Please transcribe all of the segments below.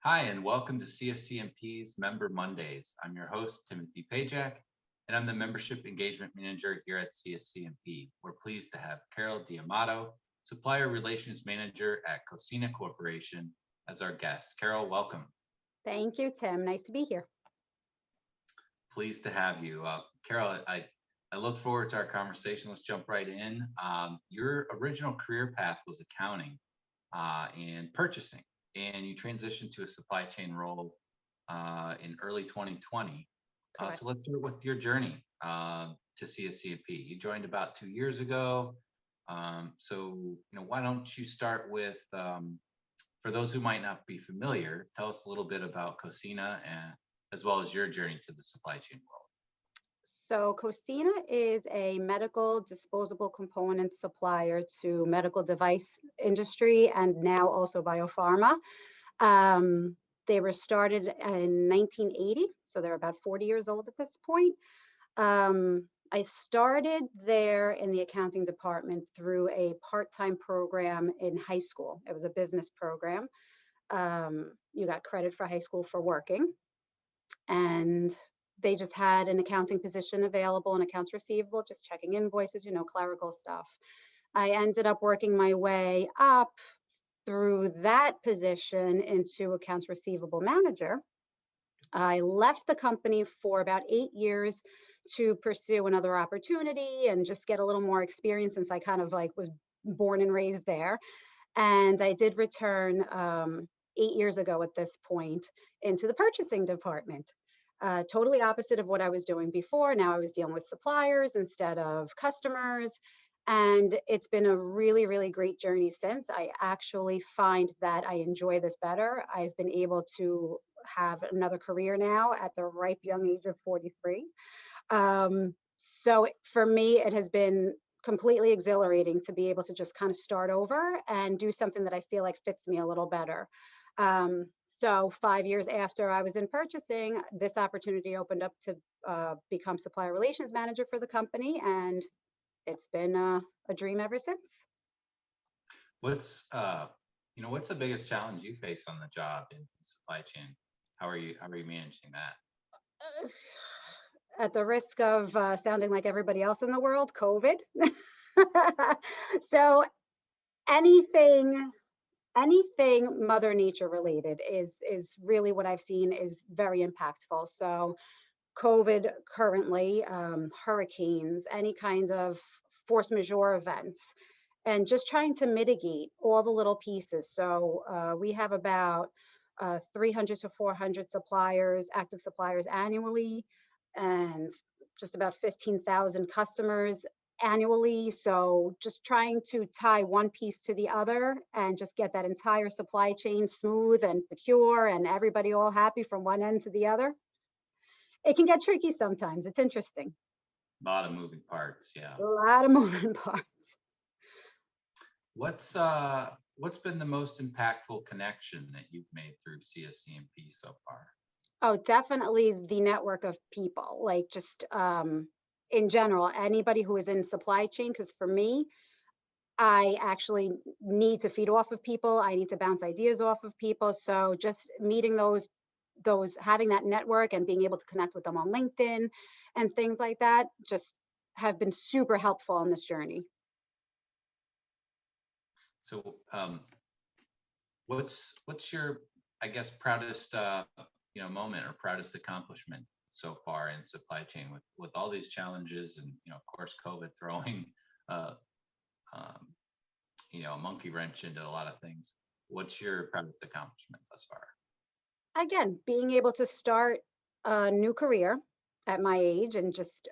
Hi, and welcome to CSCMP's Member Mondays. I'm your host, Timothy Pajak, and I'm the Membership Engagement Manager here at CSCMP. We're pleased to have Carol D'Amato, Supplier Relations Manager at Cosina Corporation, as our guest. Carol, welcome. Thank you, Tim. Nice to be here. Pleased to have you. Carol, I look forward to our conversation. Let's jump right in. Your original career path was accounting and purchasing, and you transitioned to a supply chain role in early 2020. So let's start with your journey to CSCMP. You joined about 2 years ago. Why don't you start with, for those who might not be familiar, tell us a little bit about Cosina and as well as your journey to the supply chain world. So Cosina is a medical disposable component supplier to medical device industry and now also biopharma. They were started in 1980, so they're about 40 years old at this point. I started there in the accounting department through a part-time program in high school. It was a business program. You got credit for high school for working. And they just had an accounting position available in accounts receivable, just checking invoices, clerical stuff. I ended up working my way up through that position into accounts receivable manager. I left the company for about 8 years to pursue another opportunity and just get a little more experience since I kind of was born and raised there. And I did return 8 years ago at this point into the purchasing department. Totally opposite of what I was doing before. Now I was dealing with suppliers instead of customers. And it's been a really, really great journey since. I actually find that I enjoy this better. I've been able to have another career now at the ripe young age of 43. So for me, it has been completely exhilarating to be able to just kind of start over and do something that I feel like fits me a little better. So 5 years after I was in purchasing, this opportunity opened up to become supplier relations manager for the company, and it's been a dream ever since. What's the biggest challenge you face on the job in supply chain? How are you managing that? At the risk of sounding like everybody else in the world, COVID. So anything Mother Nature related is really what I've seen is very impactful. So COVID currently, hurricanes, any kinds of force majeure events, and just trying to mitigate all the little pieces. So we have about 300 to 400 suppliers, active suppliers annually, and just about 15,000 customers annually. So just trying to tie one piece to the other and just get that entire supply chain smooth and secure and everybody all happy from one end to the other. It can get tricky sometimes. It's interesting. A lot of moving parts, yeah. A lot of moving parts. What's been the most impactful connection that you've made through CSCMP so far? Oh, definitely the network of people, just in general, anybody who is in supply chain, because for me, I actually need to feed off of people. I need to bounce ideas off of people. So just meeting those having that network and being able to connect with them on LinkedIn and things like that just have been super helpful on this journey. So what's your, I guess, proudest moment or proudest accomplishment so far in supply chain with all these challenges and of course COVID throwing a monkey wrench into a lot of things? What's your proudest accomplishment thus far? Again, being able to start a new career at my age and just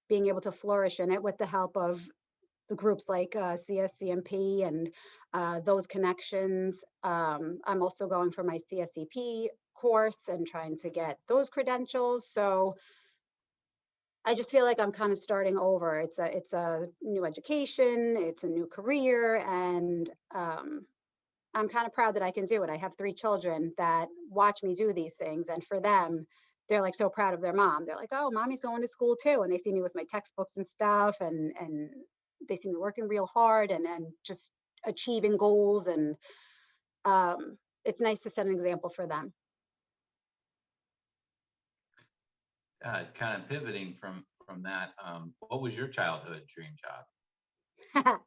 being able to flourish in it with the help of the groups like CSCMP and those connections. I'm also going for my CSCP course and trying to get those credentials. So I just feel like I'm kind of starting over. It's a new education, it's a new career, and I'm kind of proud that I can do it. I have 3 children that watch me do these things, and for them, they're so proud of their mom. They're like, "Oh, mommy's going to school too," and they see me with my textbooks and stuff, and they see me working real hard and just achieving goals. And it's nice to set an example for them. Kind of pivoting from that, what was your childhood dream job?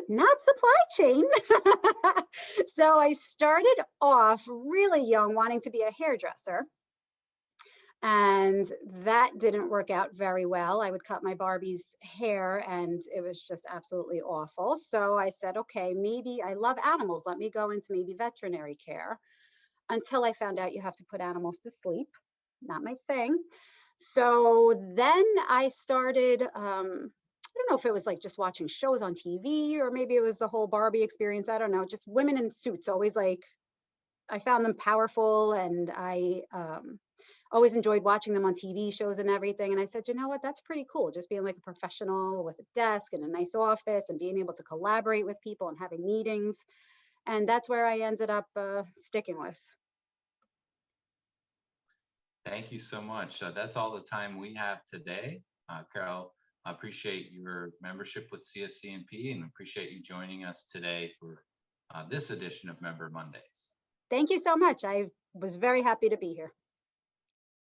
Not supply chain. So I started off really young wanting to be a hairdresser. And that didn't work out very well. I would cut my Barbie's hair and it was just absolutely awful. So I said, okay, maybe I love animals. Let me go into maybe veterinary care, until I found out you have to put animals to sleep. Not my thing. So then I started, I don't know if it was like just watching shows on TV or maybe it was the whole Barbie experience. I don't know, just women in suits, always like, I found them powerful, and I always enjoyed watching them on TV shows and everything. And I said, you know what, that's pretty cool. Just being like a professional with a desk and a nice office and being able to collaborate with people and having meetings. And that's where I ended up sticking with. Thank you so much. That's all the time we have today. Carol, I appreciate your membership with CSCMP and appreciate you joining us today for this edition of Member Mondays. Thank you so much. I was very happy to be here.